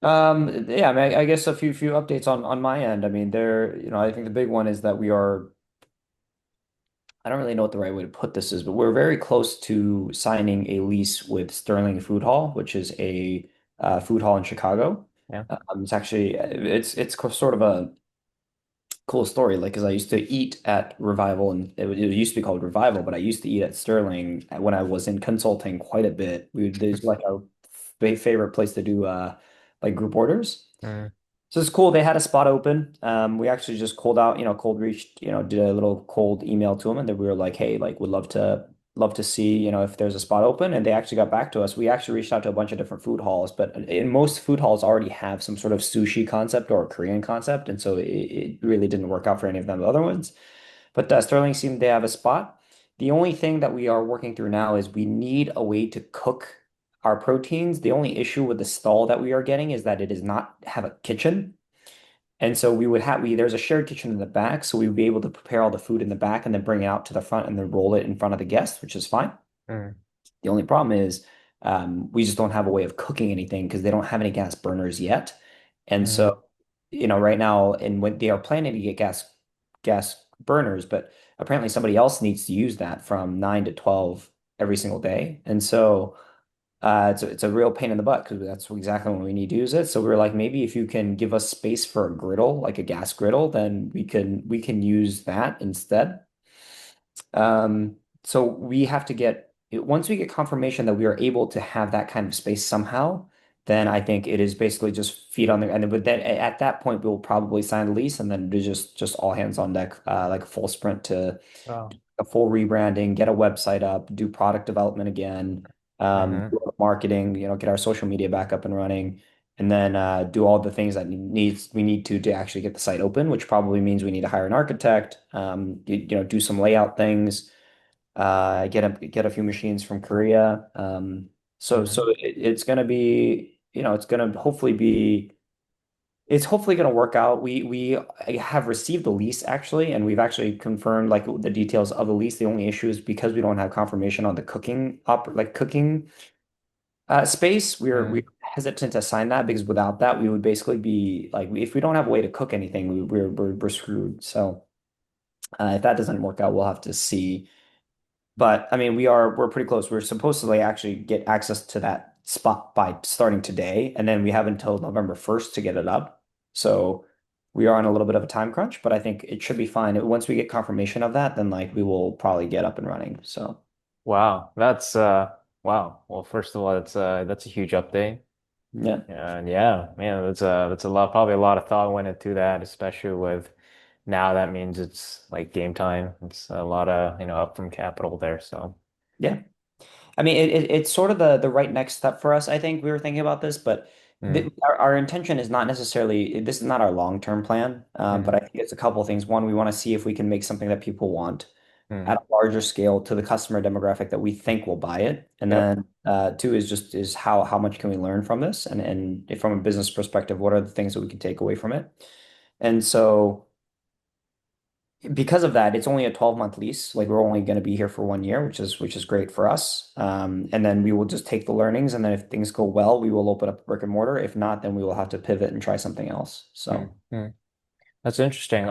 Yeah, I mean, I guess a few updates on my end. I mean, I think the big one is that I don't really know what the right way to put this is, but we're very close to signing a lease with Sterling Food Hall, which is a food hall in Chicago. Yeah. It's sort of a cool story, like, because I used to eat at Revival, and it used to be called Revival, but I used to eat at Sterling when I was in consulting quite a bit. There's like our favorite place to do like group orders. Mm, So it's cool. They had a spot open. We actually just cold reached, did a little cold email to them, and then we were like, hey, like, would love to see, if there's a spot open. And they actually got back to us. We actually reached out to a bunch of different food halls, but in most food halls already have some sort of sushi concept or a Korean concept, and so it really didn't work out for any of them, the other ones. But Sterling seemed they have a spot. The only thing that we are working through now is we need a way to cook our proteins. The only issue with the stall that we are getting is that it does not have a kitchen. And so there's a shared kitchen in the back, so we would be able to prepare all the food in the back and then bring it out to the front and then roll it in front of the guests, which is fine. mm, The only problem is we just don't have a way of cooking anything because they don't have any gas burners yet. And mm. so, right now, and when they are planning to get gas burners, but apparently somebody else needs to use that from 9 to 12 every single day. And so it's a real pain in the butt because that's exactly when we need to use it. So we are like, maybe if you can give us space for a griddle, like a gas griddle, then we can use that instead. So we have to once we get confirmation that we are able to have that kind of space somehow, then I think it is basically just feet on the, and then, but then at that point we'll probably sign the lease and then do just all hands on deck, like a full sprint to Oh. a full rebranding, get a website up, do product development again, Hmm. do marketing, get our social media back up and running, and then do all the things that we need to actually get the site open, which probably means we need to hire an architect, do some layout things, get a few machines from Korea. So Hmm. it's gonna be, it's hopefully going to work out. We have received the lease actually, and we've actually confirmed like the details of the lease. The only issue is because we don't have confirmation on the cooking space. We're Mm. hesitant to sign that because without that, we would basically be like, if we don't have a way to cook anything, we're screwed. So if that doesn't work out, we'll have to see. But I mean, we're pretty close. We're supposed to like actually get access to that spot by starting today, and then we have until November 1st to get it up. So we are on a little bit of a time crunch, but I think it should be fine. Once we get confirmation of that, then like we will probably get up and running. So Wow. That's wow. Well, first of all, that's a huge update. yeah. And yeah, man, that's a lot, probably a lot of thought went into that, especially with now that means it's like game time. It's a lot of, up from capital there. So Yeah. I mean, it's sort of the right next step for us. I think we were thinking about this, but mm, our intention is not necessarily, this is not our long-term plan. But mm, I think it's a couple of things. One, we want to see if we can make something that people want mm. at a larger scale to the customer demographic that we think will buy it. And Yep. then two is how much can we learn from this? And if from a business perspective, what are the things that we can take away from it? And so because of that, it's only a 12-month lease. Like we're only going to be here for 1 year, which is great for us. And then we will just take the learnings, and then if things go well, we will open up a brick and mortar. If not, then we will have to pivot and try something else. Mm, So mm. That's interesting.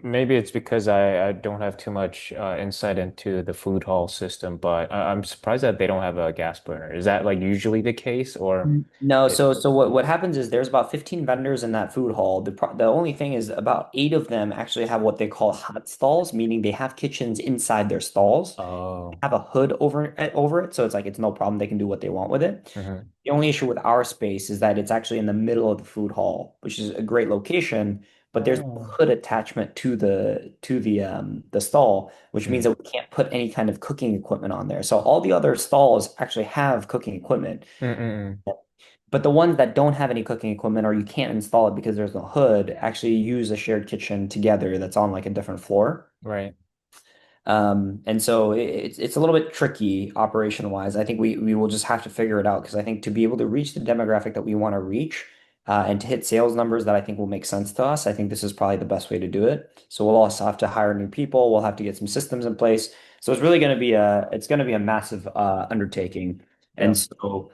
Maybe it's because I don't have too much insight into the food hall system, but I'm surprised that they don't have a gas burner. Is that like usually the case, or No, it? so what happens is there's about 15 vendors in that food hall. The only thing is about 8 of them actually have what they call hot stalls, meaning they have kitchens inside their stalls, Oh. have a hood over it, so it's like it's no problem. They can do what they want with it. Hmm. The only issue with our space is that it's actually in the middle of the food hall, which is a great location, but there's no Oh. hood attachment to the stall, which means Mm, that we can't put any kind of cooking equipment on there. So all the other stalls actually have cooking equipment. mm, mm, But the ones that don't have any cooking equipment or you can't install it because there's no hood actually use a shared kitchen together that's on like a different floor. right. And so it's a little bit tricky operation wise. I think we will just have to figure it out because I think to be able to reach the demographic that we want to reach and to hit sales numbers that I think will make sense to us, I think this is probably the best way to do it. So we'll also have to hire new people. We'll have to get some systems in place. So it's going to be a massive undertaking. And Yep. so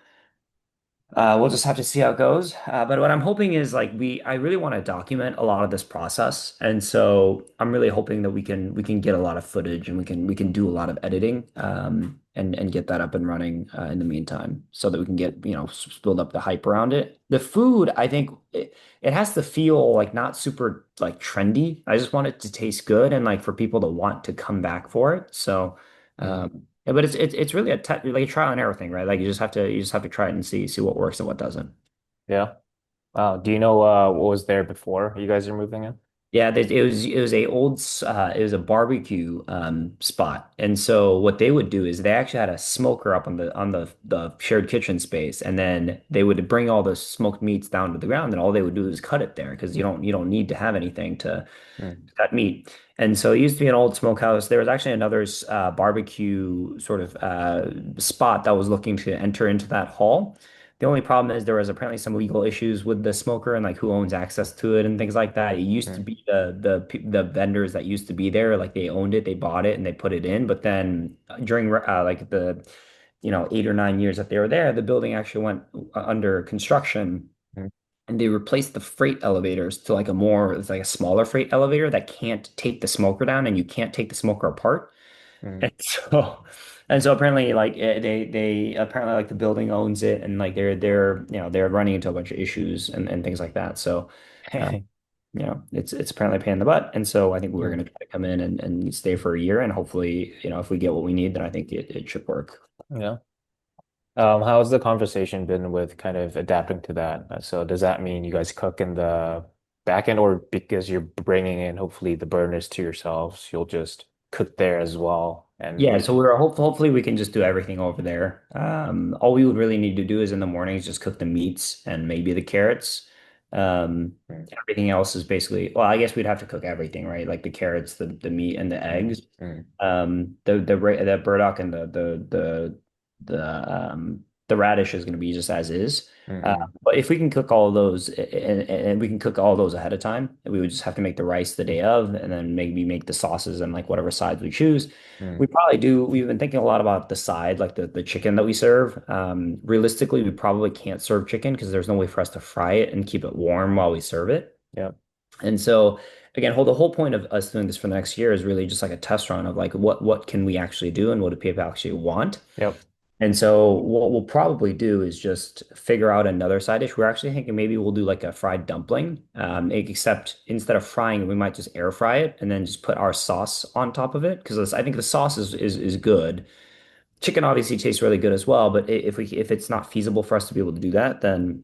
We'll just have to see how it goes. But what I'm hoping is like I really want to document a lot of this process, and so I'm really hoping that we can get a lot of footage and we can do a lot of editing, and get that up and running in the meantime, so that we can get build up the hype around it. The food, I think it has to feel like not super like trendy. I just want it to taste good and like for people to want to come back for it. So. Mhm. Yeah, but it's really like a trial and error thing, right? Like you just have to try it and see what works and what doesn't. Yeah. Wow. Do you know what was there before you guys are moving in? Yeah, it was a barbecue spot, and so what they would do is they actually had a smoker up on the shared kitchen space, and then they would bring all the smoked meats down to the ground, and all they would do is cut it there because you don't need to have anything to Mm. cut meat. And so it used to be an old smokehouse. There was actually another barbecue sort of spot that was looking to enter into that hall. The only problem is there was apparently some legal issues with the smoker and like who owns access to it and things like that. It used to Mm. be the vendors that used to be there, like they owned it, they bought it, and they put it in. But then during like the 8 or 9 years that they were there, the building actually went under construction, Mm. and they replaced the freight elevators to it's like a smaller freight elevator that can't take the smoker down and you can't take the smoker apart. Mm. And so apparently like they apparently like the building owns it, and like they're running into a bunch of issues and things like that. So uh, it's apparently a pain in the butt. And so I think we're Mm. gonna try to come in and stay for a year, and hopefully, if we get what we need, then I think it should work. Yeah. How's the conversation been with kind of adapting to that? So does that mean you guys cook in the back end, or because you're bringing in hopefully the burners to yourselves, you'll just cook there as well? And Yeah, so hopefully we can just do everything over there. All we would really need to do is in the mornings just cook the meats and maybe the carrots. mm, Everything else is basically, well, I guess we'd have to cook everything, right? Like the carrots, the meat, and the mm, eggs. mm, The burdock and the radish is going to be just as is. mm, Uh, mm, but if we can cook all those, and we can cook all those ahead of time, we would just have to make the rice the day of, and then maybe make the sauces and like whatever sides we choose. mm, We probably do. We've been thinking a lot about the side, like the chicken that we serve. Realistically, we probably can't serve chicken because there's no way for us to fry it and keep it warm while we serve it. yeah. And so again, the whole point of us doing this for the next year is really just like a test run of like what can we actually do and what do people actually want. Yep. And so what we'll probably do is just figure out another side dish. We're actually thinking maybe we'll do like a fried dumpling, except instead of frying, we might just air fry it and then just put our sauce on top of it because I think the sauce is good. Chicken obviously tastes really good as well, but if it's not feasible for us to be able to do that, then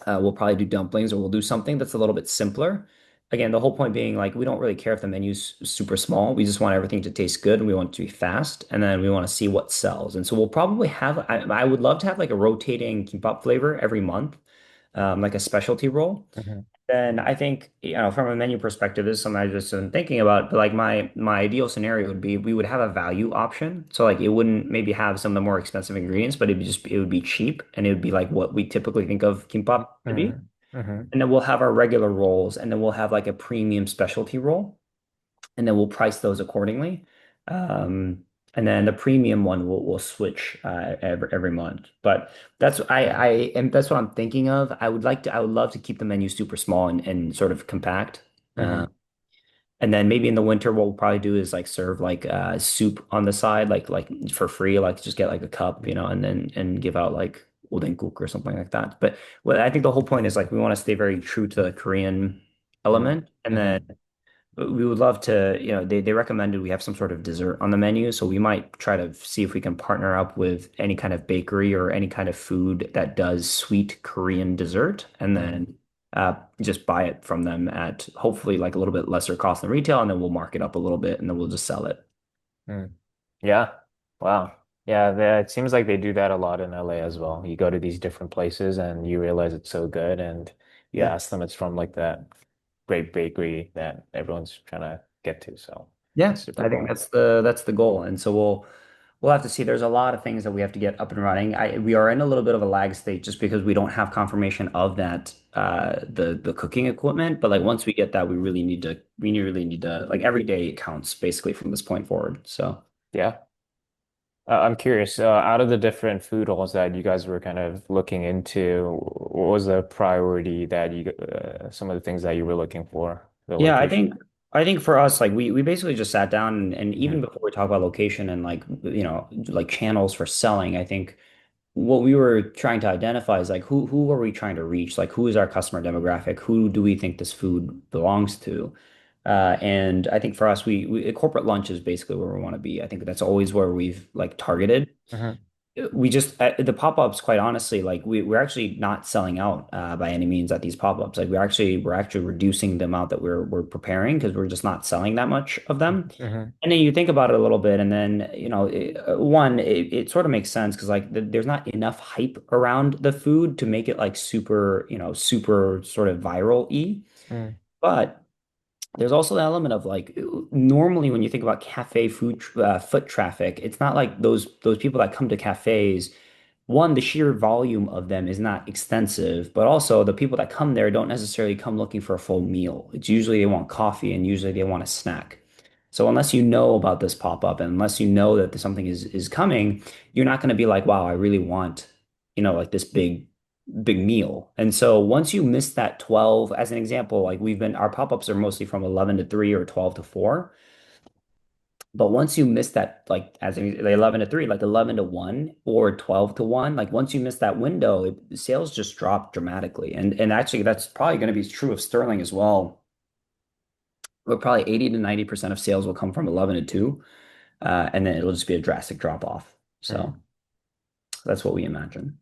we'll probably do dumplings or we'll do something that's a little bit simpler. Again, the whole point being like we don't really care if the menu's super small. We just want everything to taste good and we want it to be fast, and then we want to see what sells. And so we'll probably have I would love to have like a rotating kimbap flavor every month, like a specialty roll. Hmm. Then I think, from a menu perspective, this is something I've just been thinking about. But like my ideal scenario would be we would have a value option. So like it wouldn't maybe have some of the more expensive ingredients, but it would be cheap and it would be like what we typically think of kimbap to be. Hmm. Hmm. And then we'll have our regular rolls, and then we'll have like a premium specialty roll, and then we'll price those accordingly. Um, and then the premium one will switch every month. But that's what I'm thinking of. I would love to keep the menu super small and sort of compact. Uh, Hmm. and then maybe in the winter, what we'll probably do is like serve like soup on the side, like for free, like just get like a cup, and give out like udengkuk or something like that. But what I think the whole point is like we want to stay very true to the Korean Hmm. element, and then Hmm. we would love to, they recommended we have some sort of dessert on the menu, so we might try to see if we can partner up with any kind of bakery or any kind of food that does sweet Korean dessert, and Hmm. then just buy it from them at hopefully like a little bit lesser cost than retail, and then we'll mark it up a little bit, and then we'll just sell it. Hmm. Yeah. Wow. Yeah, it seems like they do that a lot in LA as well. You go to these different places and you realize it's so good, and you Yeah. ask them it's from like that great bakery that everyone's trying to get to. So Yeah, super I think cool. that's the goal. And so we'll have to see. There's a lot of things that we have to get up and running. We are in a little bit of a lag state just because we don't have confirmation of that the cooking equipment. But like once we get that, we really need to like every day counts basically from this point forward. So Yeah. I'm curious, out of the different food halls that you guys were kind of looking into, what was the priority that some of the things that you were looking for, the Yeah, I location? think I think for us, like we basically just sat down and even Hmm. before we talk about location and like like channels for selling, I think what we were trying to identify is like who are we trying to reach? Like who is our customer demographic? Who do we think this food belongs to? And I think for us, corporate lunch is basically where we want to be. I think that's always where we've like targeted. Hmm. We just the pop-ups, quite honestly, like we're actually not selling out by any means at these pop-ups. Like we're actually reducing the amount that we're preparing because we're just not selling that much of them. Hmm. And then you think about it a little bit, and then one, it sort of makes sense because like there's not enough hype around the food to make it like super, super sort of viral-y. Hmm. But there's also the element of like normally when you think about cafe foot traffic, it's not like those people that come to cafes. One, the sheer volume of them is not extensive, but also the people that come there don't necessarily come looking for a full meal. It's usually they want coffee and usually they want a snack. So unless you know about this pop-up and unless you know that something is coming, you're not going to be like, wow, I really want, like this big meal. And so once you miss that 12, as an example, like our pop-ups are mostly from 11 to 3 or 12 to 4. But once you miss that, like like 11 to 3, like 11 to 1 or 12 to 1, like once you miss that window, sales just drop dramatically. And actually that's probably going to be true of Sterling as well. But probably 80 to 90% of sales will come from 11 to 2. And then it'll just be a drastic drop off. Hmm. So that's what we imagine.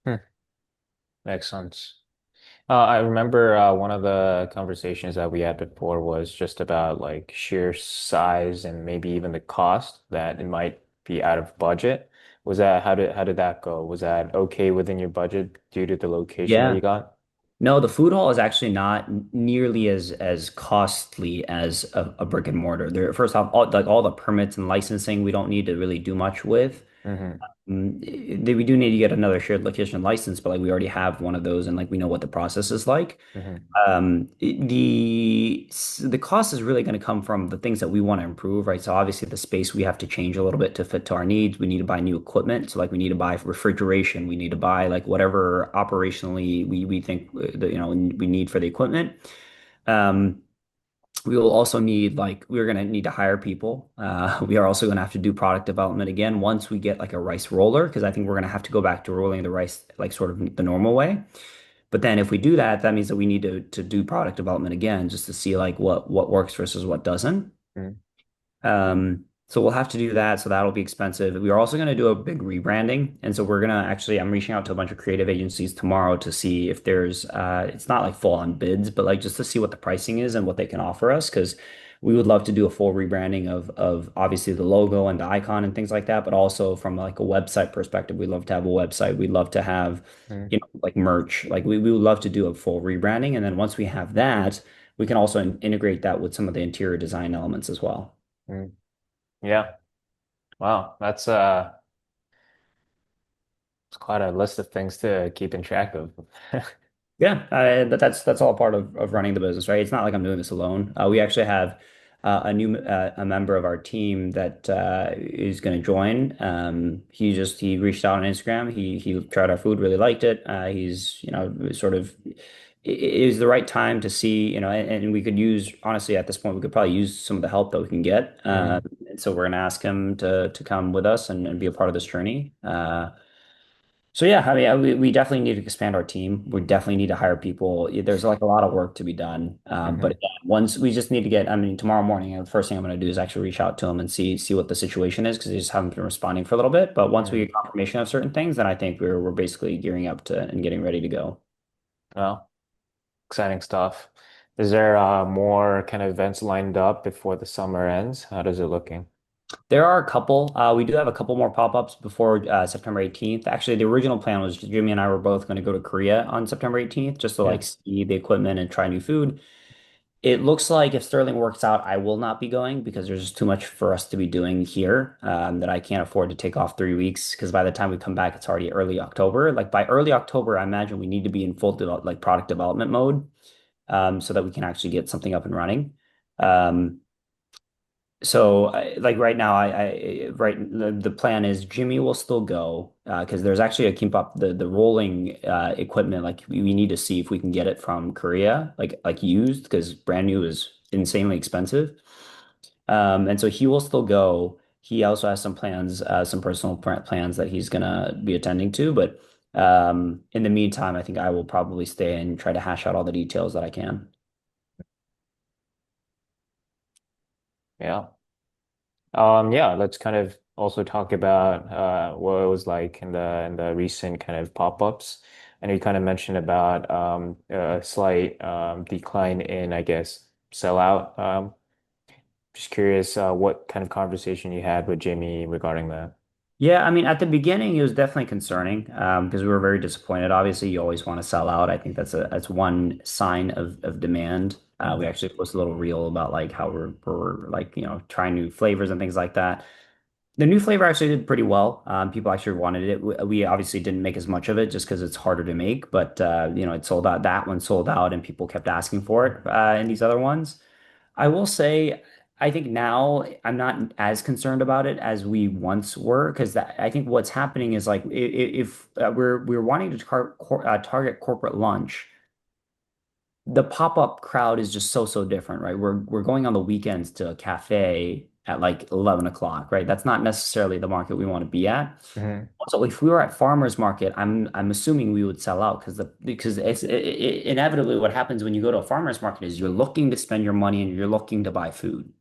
Hmm. Makes sense. I remember one of the conversations that we had before was just about like sheer size and maybe even the cost that it might be out of budget. Was that how did that go? Was that okay within your budget due to the location that Yeah. you got? No, the food hall is actually not nearly as costly as a brick and mortar. There, first off, all the permits and licensing, we don't need to really do much with. Hmm. We do need to get another shared location license, but like we already have one of those, and like we know what the process is like. Hmm. The cost is really going to come from the things that we want to improve, right? So obviously the space we have to change a little bit to fit to our needs. We need to buy new equipment. So like we need to buy refrigeration. We need to buy like whatever operationally we think we need for the equipment. Um, we will also need like we're going to need to hire people. We are also going to have to do product development again once we get like a rice roller because I think we're going to have to go back to rolling the rice like sort of the normal way. But then if we do that, that means that we need to do product development again just to see like what works versus what doesn't. So we'll have to do that. So that'll be expensive. We are also going to do a big rebranding. And so we're going to actually, I'm reaching out to a bunch of creative agencies tomorrow to see if it's not like full on bids, but like just to see what the pricing is and what they can offer us. Cause we would love to do a full rebranding of obviously the logo and the icon and things like that. But also from like a website perspective, we'd love to have a website. We'd love to have, Hmm. like merch. Like we would love to do a full rebranding. And then once we have that, we can also integrate that with some of the interior design elements as well. Hmm. Yeah. Wow. It's quite a list of things to keep in track of. Yeah, but that's all part of running the business, right? It's not like I'm doing this alone. We actually have a member of our team that is going to join. He reached out on Instagram. He tried our food, really liked it. He's sort of it is the right time to see and we could use honestly at this point we could probably use some of the help that we can get. Hmm. And so we're going to ask him to come with us and be a part of this journey. So yeah, I mean, we definitely need to expand our team. We definitely need to hire people. There's like a lot of work to be done. But Hmm. again, once we just need to get, I mean, tomorrow morning, the first thing I'm going to do is actually reach out to them and see what the situation is because they just haven't been responding for a little bit. But once we Hmm. get confirmation of certain things, then I think we're basically gearing up to and getting ready to go. Well, exciting stuff. Is there more kind of events lined up before the summer ends? How does it looking? There are a couple. We do have a couple more pop-ups before September 18th. Actually, the original plan was Jimmy and I were both going to go to Korea on September 18th just to Yeah. like see the equipment and try new food. It looks like if Sterling works out, I will not be going because there's just too much for us to be doing here that I can't afford to take off 3 weeks because by the time we come back, it's already early October. Like by early October, I imagine we need to be in like product development mode so that we can actually get something up and running. Um, So, like right now, right the plan is Jimmy will still go because there's actually a kimbap the rolling equipment like we need to see if we can get it from Korea like used because brand new is insanely expensive. And so he will still go. He also has some plans, some personal plans that he's gonna be attending to. But in the meantime, I think I will probably stay and try to hash out all the details that I can. Yeah. Yeah, let's kind of also talk about what it was like in the recent kind of pop-ups. I know you kind of mentioned about a slight decline in, I guess, sellout. Just curious what kind of conversation you had with Jamie regarding that. Yeah, I mean, at the beginning, it was definitely concerning because we were very disappointed. Obviously, you always want to sell out. I think that's one sign of demand. We Hmm. actually posted a little reel about like how we're like trying new flavors and things like that. The new flavor actually did pretty well. People actually wanted it. We obviously didn't make as much of it just because it's harder to make, but it sold out. That one sold out, and people kept asking for it in these other ones. I will say, I think now I'm not as concerned about it as we once were because I think what's happening is like if we're wanting to target corporate lunch, the pop-up crowd is just so different, right? We're going on the weekends to a cafe at like 11 o'clock, right? That's not necessarily the market we want to be at. Hmm. Also, if we were at farmers market, I'm assuming we would sell out because inevitably what happens when you go to a farmers market is you're looking to spend your money and you're looking to buy food.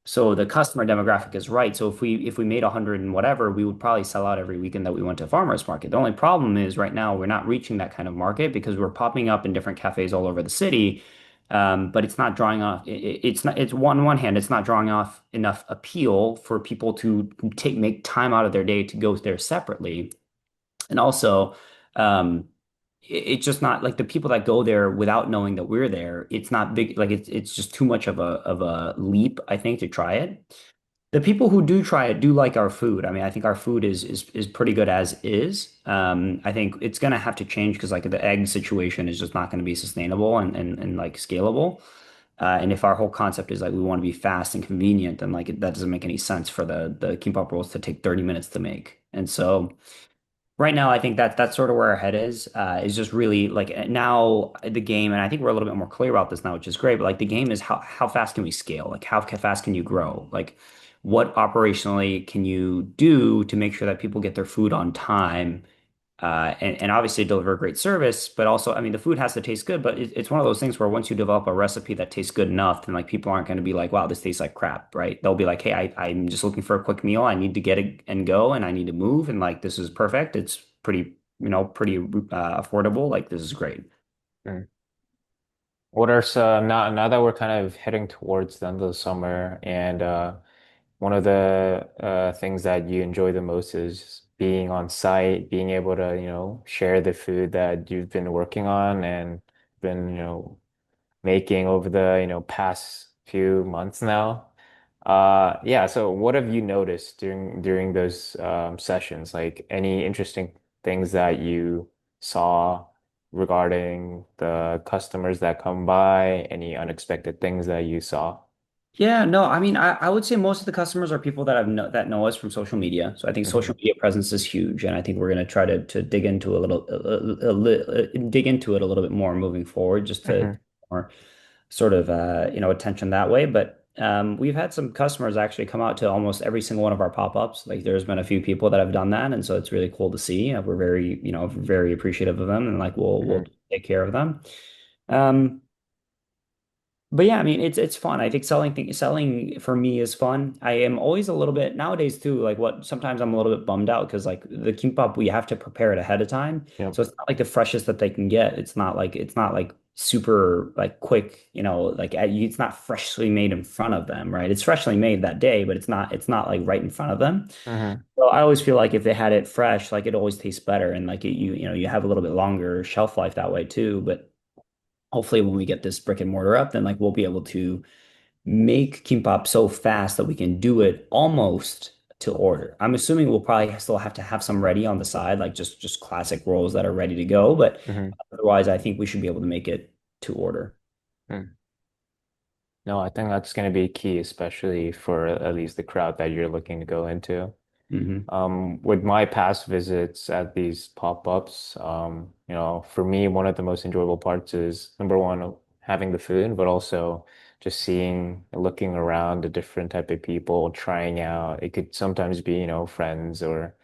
So the customer demographic is right. So if we made 100 and whatever, we would probably sell out every weekend that we went to farmers market. The only problem is right now we're not reaching that kind of market because we're popping up in different cafes all over the city. But it's not drawing off. It's not. It's on one hand, it's not drawing off enough appeal for people to make time out of their day to go there separately. And also, um, it's just not like the people that go there without knowing that we're there. It's not big. Like it's just too much of a leap, I think, to try it. The people who do try it do like our food. I mean, I think our food is pretty good as is. I think it's gonna have to change because like the egg situation is just not going to be sustainable and like scalable. And if our whole concept is like we want to be fast and convenient, then like that doesn't make any sense for the kimbap rolls to take 30 minutes to make. And so. Right now, I think that's sort of where our head is just really like now the game, and I think we're a little bit more clear about this now, which is great. But like the game is how fast can we scale? Like how fast can you grow? Like what operationally can you do to make sure that people get their food on time and obviously deliver great service, but also, I mean, the food has to taste good, but it's one of those things where once you develop a recipe that tastes good enough, then like people aren't going to be like, wow, this tastes like crap, right? They'll be like, hey, I'm just looking for a quick meal. I need to get it and go, and I need to move, and like this is perfect. It's pretty affordable. Like this is great. What are some now that we're kind of heading towards the end of the summer and one of the things that you enjoy the most is being on site, being able to, share the food that you've been working on and been, making over the, past few months now. Yeah, so what have you noticed during those sessions? Like any interesting things that you saw regarding the customers that come by, any unexpected things that you saw? Yeah, no, I mean, I would say most of the customers are people that know us from social media. So I think social Hmm. media presence is huge, and I think we're going to try to dig into dig into it a little bit more moving forward, just to Hmm. more sort of attention that way. But we've had some customers actually come out to almost every single one of our pop-ups. Like there's been a few people that have done that, and so it's really cool to see. We're very very appreciative of them, and like we'll Hmm. take care of them. Um, but yeah, I mean, it's fun. I think selling for me is fun. I am always a little bit nowadays too. Like what sometimes I'm a little bit bummed out because like the kimbap we have to prepare it ahead of time, Yep. so it's not like the freshest that they can get. It's not like super like quick. Like it's not freshly made in front of them, right? It's freshly made that day, but it's not like right in front of them. Hmm. So I always feel like if they had it fresh, like it always tastes better, and like you have a little bit longer shelf life that way too. But hopefully when we get this brick and mortar up, then like we'll be able to make kimbap so fast that we can do it almost to order. I'm assuming we'll probably still have to have some ready on the side, like just classic rolls that are ready to go, but Hmm. otherwise I think we should be able to make it to order. No, I think that's going to be key, especially for at least the crowd that you're looking to go into. Hmm. With my past visits at these pop-ups, for me, one of the most enjoyable parts is number one, having the food, but also just seeing, looking around the different type of people, trying out. It could sometimes be, friends or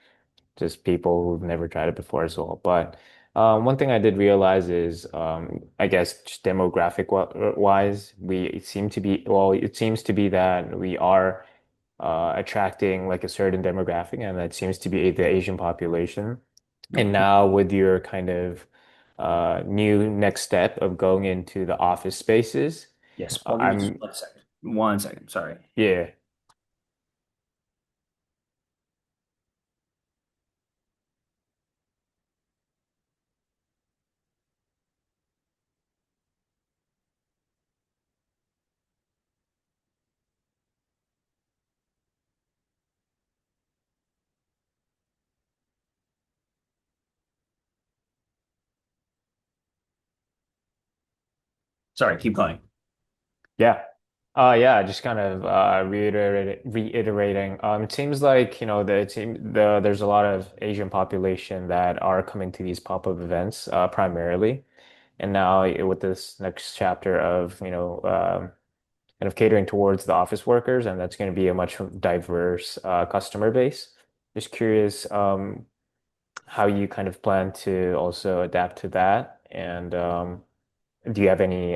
just people who've never tried it before as well. But one thing I did realize is, I guess, just demographic wise, we seem to be, well, it seems to be that we are attracting like a certain demographic, and that seems to be the Asian population. And Okay. now with your kind of new next step of going into the office spaces, Yes. Paul, give me just I'm, 1 second. 1 second. Sorry. yeah. Sorry. Keep going. Yeah. Yeah, just kind of reiterating. It seems like, there's a lot of Asian population that are coming to these pop-up events primarily. And now with this next chapter of, kind of catering towards the office workers, and that's going to be a much diverse customer base. Just curious how you kind of plan to also adapt to that. And do you have any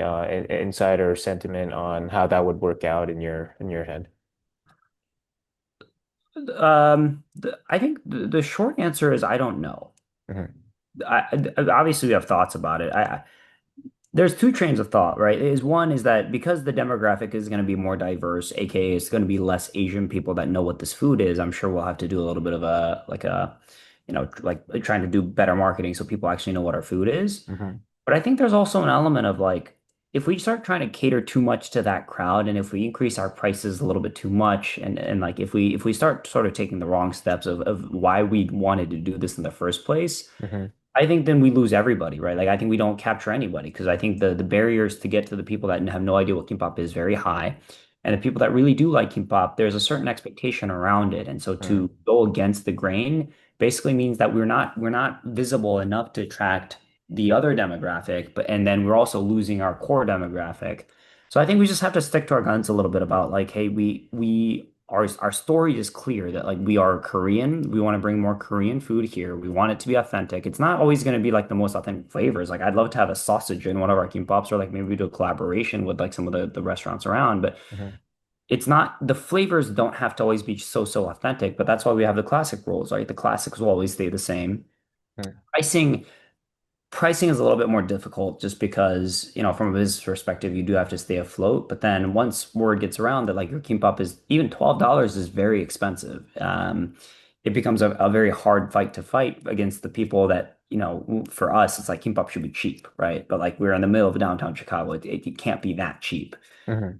insight or sentiment on how that would work out in your head? I think the short answer is I don't know. Hmm. Obviously we have thoughts about it. There's two trains of thought, right? Is one is that because the demographic is going to be more diverse, aka it's going to be less Asian people that know what this food is. I'm sure we'll have to do a little bit of like trying to do better marketing so people actually know what our food is. Hmm. But I think there's also an element of like, if we start trying to cater too much to that crowd, and if we increase our prices a little bit too much, and like if we start sort of taking the wrong steps of why we wanted to do this in the first place, Hmm. I think then we lose everybody, right? Like I think we don't capture anybody because I think the barriers to get to the people that have no idea what kimbap is very high. And the people that really do like kimbap, there's a certain expectation around it. And so to go against the grain basically means that we're not visible enough to attract the other demographic, but and then we're also losing our core demographic. So I think we just have to stick to our guns a little bit about like, hey, we our story is clear that like we are Korean. We want to bring more Korean food here. We want it to be authentic. It's not always going to be like the most authentic flavors. Like I'd love to have a sausage in one of our kimbaps, or like maybe we do a collaboration with like some of the restaurants around. But Hmm. it's not the flavors don't have to always be so authentic. But that's why we have the classic rolls, right? The classics will always stay the same. Hmm. Pricing Pricing is a little bit more difficult just because, from a business perspective, you do have to stay afloat. But then once word gets around that like your kimbap is even $12 is very expensive, it becomes a very hard fight to fight against the people that, for us, it's like kimbap should be cheap, right? But like we're in the middle of downtown Chicago. It can't be that cheap. Hmm.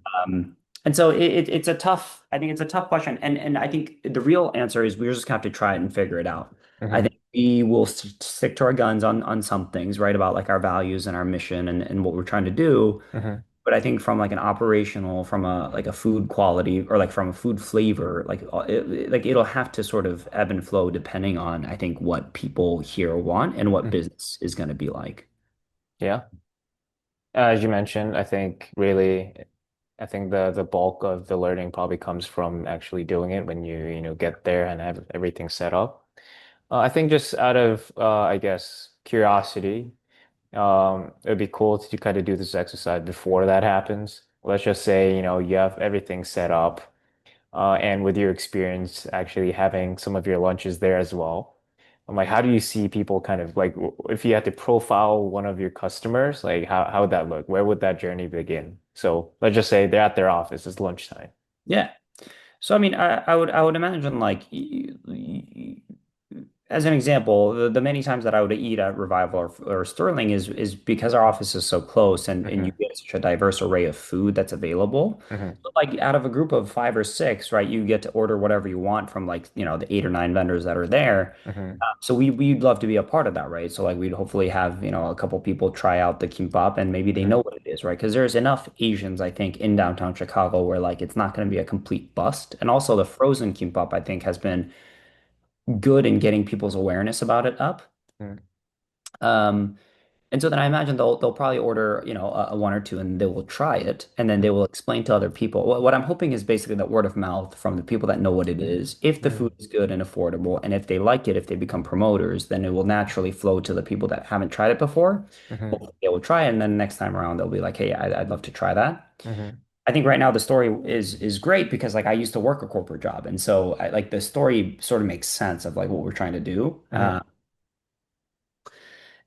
And so it's a tough, I think it's a tough question. And I think the real answer is we're just gonna have to try it and figure it out. I Hmm. think we will stick to our guns on some things, right? About like our values and our mission and what we're trying to do. Hmm. But I think from like an operational, from a like a food quality or like from a food flavor, like it'll have to sort of ebb and flow depending on I think what people here want and what Hmm. business is going to be like. Yeah. As you mentioned, I think the bulk of the learning probably comes from actually doing it when you get there and have everything set up. I think just out of I guess curiosity, it'd be cool to kind of do this exercise before that happens. Let's just say, you have everything set up, and with your experience actually having some of your lunches there as well. I'm like, how do you see people kind of like if you had to profile one of your customers, like how would that look? Where would that journey begin? So let's just say they're at their office, it's lunchtime. Yeah. So I mean, I would imagine like as an example, the many times that I would eat at Revival or Sterling is because our office is so close and you Hmm. get such a diverse array of food that's available. Hmm. So like out of a group of 5 or 6, right, you get to order whatever you want from like, the 8 or 9 vendors that are there. Hmm. So we'd love to be a part of that, right? So like we'd hopefully have, a couple people try out the kimbap and maybe they Hmm. know what it is, right? Because there's enough Asians, I think, in downtown Chicago where like it's not going to be a complete bust. And also the frozen kimbap, I think, has been good in getting people's awareness about it up. Hmm. Um, and so then I imagine they'll probably order, a one or two, and they will try it, and then they will explain to other people. What I'm hoping is basically that word of mouth from the people that know what it is. If the food Hmm. is good and affordable, and if they like it, if they become promoters, then it will naturally flow to the people that haven't tried it before. Hmm. Hopefully they will try it, and then next time around they'll be like, "Hey, I'd love to try that." Hmm. I think right now the story is great because like I used to work a corporate job, and so like the story sort of makes sense of like what we're trying to do. Hmm.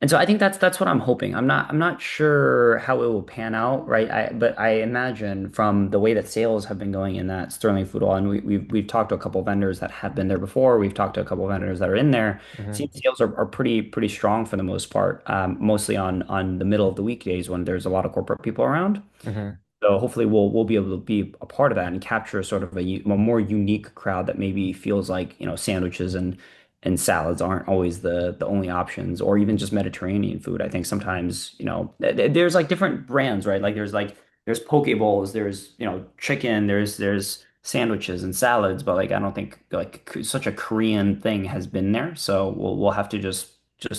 And so I think that's what I'm hoping. I'm not sure how it will pan out, right? But I imagine from the way that sales have been going in that Sterling Food Hall, and we've talked to a couple vendors that have been there before. We've talked to a couple vendors that are in there. Hmm. Seems sales are pretty strong for the most part, mostly on the middle of the weekdays when there's a lot of corporate people around. Hmm. So hopefully we'll be able to be a part of that and capture sort of a more unique crowd that maybe feels like, sandwiches and salads aren't always the only options, or even just Mediterranean food. I think sometimes, there's like different brands, right? Like there's poke bowls, there's, chicken, there's sandwiches and salads, but like I don't think like such a Korean thing has been there. So we'll have to just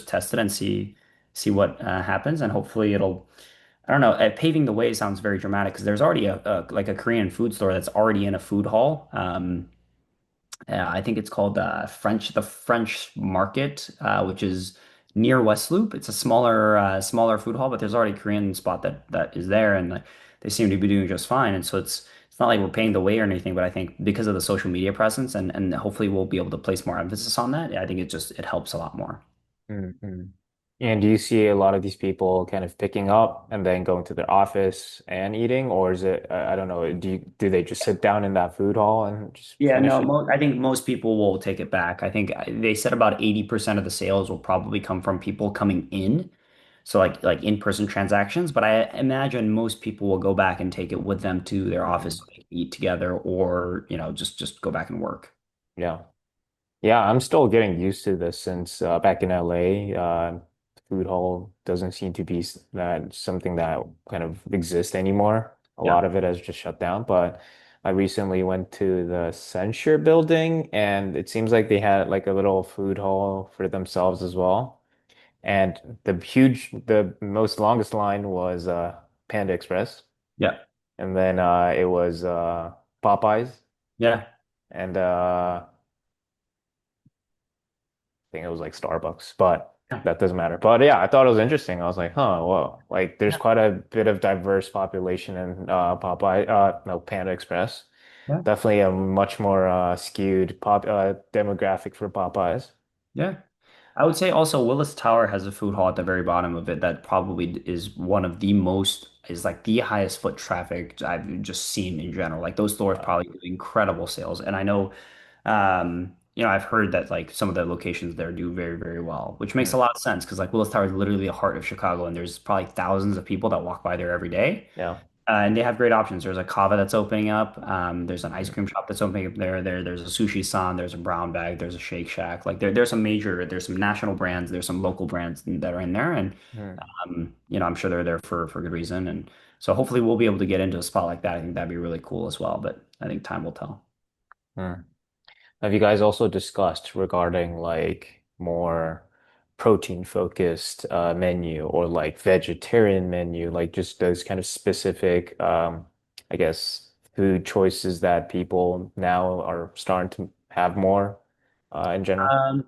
test it and see what happens, and hopefully it'll I don't know. Paving the way sounds very dramatic because there's already like a Korean food store that's already in a food hall. I think it's called the French Market, which is near West Loop. It's a smaller food hall, but there's already a Korean spot that is there, and they seem to be doing just fine. And so it's not like we're paying the way or anything, but I think because of the social media presence and hopefully we'll be able to place more emphasis on that. I think it helps a lot more. Hmm. And do you see a lot of these people kind of picking up and then going to their office and eating, or is it, I don't know, do they just sit down in that food hall and just Yeah, finish no, it? I think most people will take it back. I think they said about 80% of the sales will probably come from people coming in. So like in-person transactions, but I imagine most people will go back and take it with them to their office Hmm. so they can eat together or, just go back and work. Yeah. Yeah, I'm still getting used to this since back in LA, food hall doesn't seem to be that something that kind of exists anymore. A Yeah. lot of it has just shut down, but I recently went to the Censure building and it seems like they had like a little food hall for themselves as well. And the most longest line was Panda Express, Yeah. and then it was Popeyes, Yeah. and think it was like Starbucks, but Yeah. that doesn't matter. But yeah, I thought it was interesting. I was like, huh, well, like there's Yeah. quite a bit of diverse population in no, Panda Express. Yeah. Definitely a much more skewed demographic for Popeyes. Yeah. I would say also Willis Tower has a food hall at the very bottom of it that probably is like the highest foot traffic I've just seen in general. Like those stores Uh, probably do incredible sales. And I know, I've heard that like some of the locations there do very, very well, which makes mm, a lot of sense because like Willis Tower is literally the heart of Chicago and there's probably thousands of people that walk by there every day. yeah. And they have great options. There's a kava that's opening up. There's an ice Mm, cream shop that's opening up there. There's a sushi san. There's a Brown Bag. There's a Shake Shack. Like there's some national brands. There's some local brands that are in there, and mm, I'm sure they're there for good reason. And so hopefully we'll be able to get into a spot like that. I think that'd be really cool as well. But I think time will tell. mm. Have you guys also discussed regarding like more protein focused menu or like vegetarian menu, like just those kind of specific I guess food choices that people now are starting to have more in general? Um,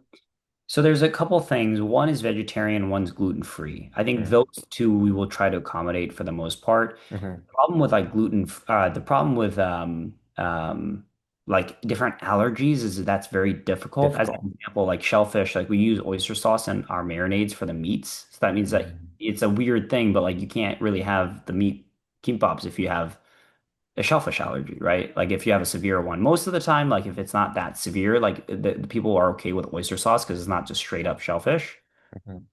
So there's a couple things. One is vegetarian, one's gluten free. I think Mm, those two we will try to accommodate for the most part. hmm. The problem with like different allergies is that's very difficult. As Difficult. an example, like shellfish, like we use oyster sauce in our marinades for the meats. So that means that Mm, it's a weird thing, but like you can't really have the meat kimbaps if you have a shellfish allergy, right? Like if you have a severe one, most of the time, like if it's not that severe, like the people are okay with oyster sauce because it's not just straight up shellfish. Hmm.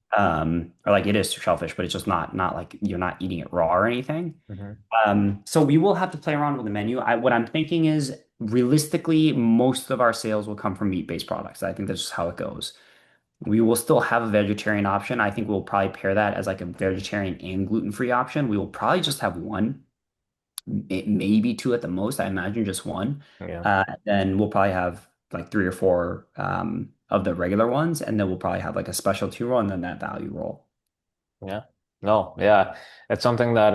Or like it is shellfish, but it's just not like you're not eating it raw or anything. Hmm. So we will have to play around with the menu. What I'm thinking is realistically, most of our sales will come from meat-based products. I think that's just how it goes. We will still have a vegetarian option. I think we'll probably pair that as like a vegetarian and gluten-free option. We will probably just have one, maybe two at the most. I imagine just one. Yeah. Then we'll probably have like three or four of the regular ones, and then we'll probably have like a specialty roll and then that value roll. Yeah. No, yeah. That's something that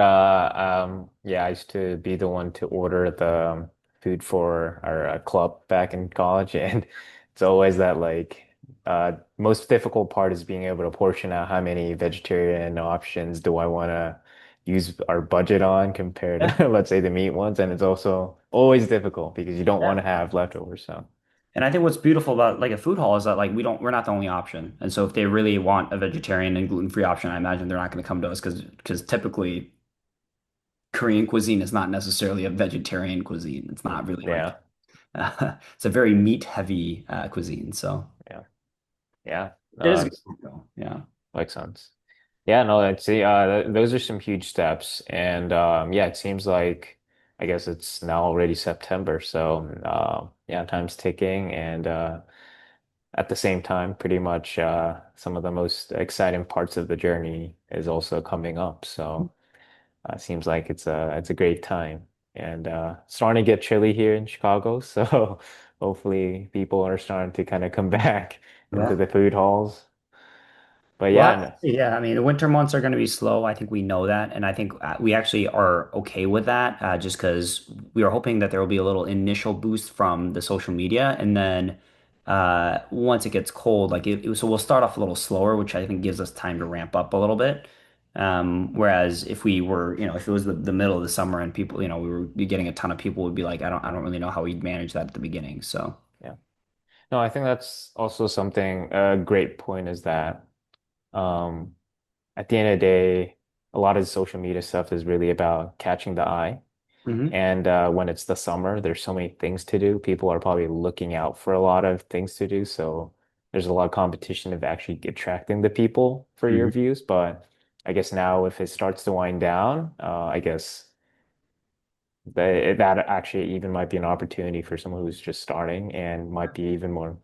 yeah, I used to be the one to order the food for our club back in college and it's always that like most difficult part is being able to portion out how many vegetarian options do I want to use our budget on compared Yeah. to let's say the meat ones and it's also always difficult because you don't want Yeah. to have leftovers so And I think what's beautiful about like a food hall is that like we're not the only option. And so if they really want a vegetarian and gluten-free option, I imagine they're not going to come to us because typically Korean cuisine is not necessarily a vegetarian cuisine. It's not really like yeah, it's a very meat-heavy cuisine. So yeah, yeah. it No, is good. that's Though. Yeah. makes sense. Yeah, no, I'd say th those are some huge steps. And yeah, it seems like I guess it's now already September. So yeah, time's ticking and at the same time, pretty much some of the most exciting parts of the journey is also coming up. So it seems like it's a great time. And starting to get chilly here in Chicago, so hopefully people are starting to kind of come back into Yeah. the food halls. But Well, yeah, no, yeah, I mean, the winter months are going to be slow. I think we know that. And I think we actually are okay with that just because we are hoping that there will be a little initial boost from the social media. And then once it gets cold, so we'll start off a little slower, which I think gives us time to ramp up a little bit. Whereas if we were, if it was the middle of the summer and people, we were getting a ton of people would be like, I don't really know how we'd manage that at the beginning. So, yeah. No, I think that's also something, a great point is that um, at the end of the day, a lot of the social media stuff is really about catching the eye. hmm And when it's the summer, there's so many things to do. People are probably looking out for a lot of things to do. So there's a lot of competition of actually attracting the people for your hmm views. But I guess now if it starts to wind down, I guess that actually even might be an opportunity for someone who's just starting and might be even more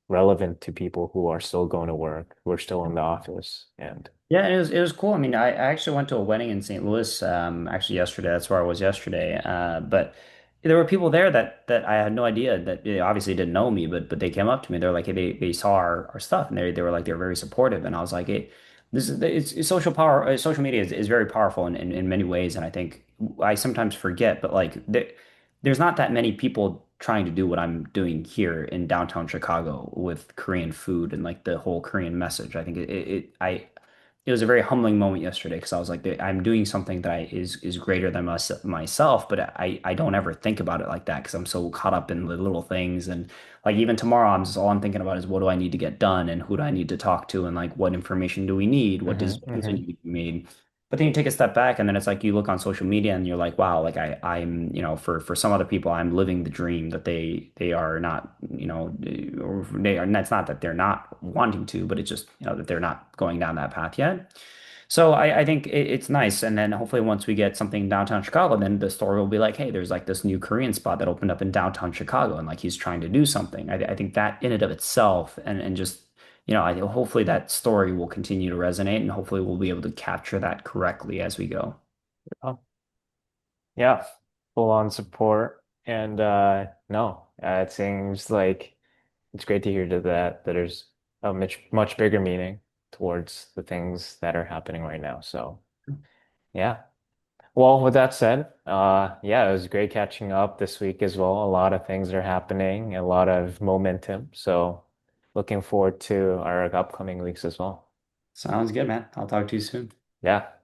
relevant to people who are still going to work, who are still in the office. And Yeah, it was cool. I mean, I actually went to a wedding in St. Louis actually yesterday. That's where I was yesterday. But there were people there that I had no idea that they obviously didn't know me, but they came up to me. They're like, hey, they saw our stuff and they were like they were very supportive. And I was like, hey, this is it's social power. Social media is very powerful in many ways. And I think I sometimes forget, but like there's not that many people trying to do what I'm doing here in downtown Chicago with Korean food and like the whole Korean message. I think it was a very humbling moment yesterday because I was like, I'm doing something that is greater than myself, but I don't ever think about it like that because I'm so caught up in the little things and like even tomorrow, all I'm thinking about is what do I need to get done and who do I need to talk to and like what information do we need, what hmm decisions hmm need to be made. But then you take a step back and then it's like you look on social media and you're like, wow, like I'm, for some other people, I'm living the dream that they are not, or they are, and that's not that they're not wanting to, but it's just, that they're not going down that path yet. So I think it's nice. And then hopefully once we get something downtown Chicago, then the story will be like, hey, there's like this new Korean spot that opened up in downtown Chicago and like he's trying to do something. I think that in and of itself and just hopefully that story will continue to resonate and hopefully we'll be able to capture that correctly as we go. Oh, yeah, full on support. And no, it seems like it's great to hear that there's a much bigger meaning towards the things that are happening right now. So yeah. Well, with that said, yeah, it was great catching up this week as well. A lot of things are happening, a lot of momentum. So looking forward to our upcoming weeks as well. Sounds good, man. I'll talk to you soon. Yeah.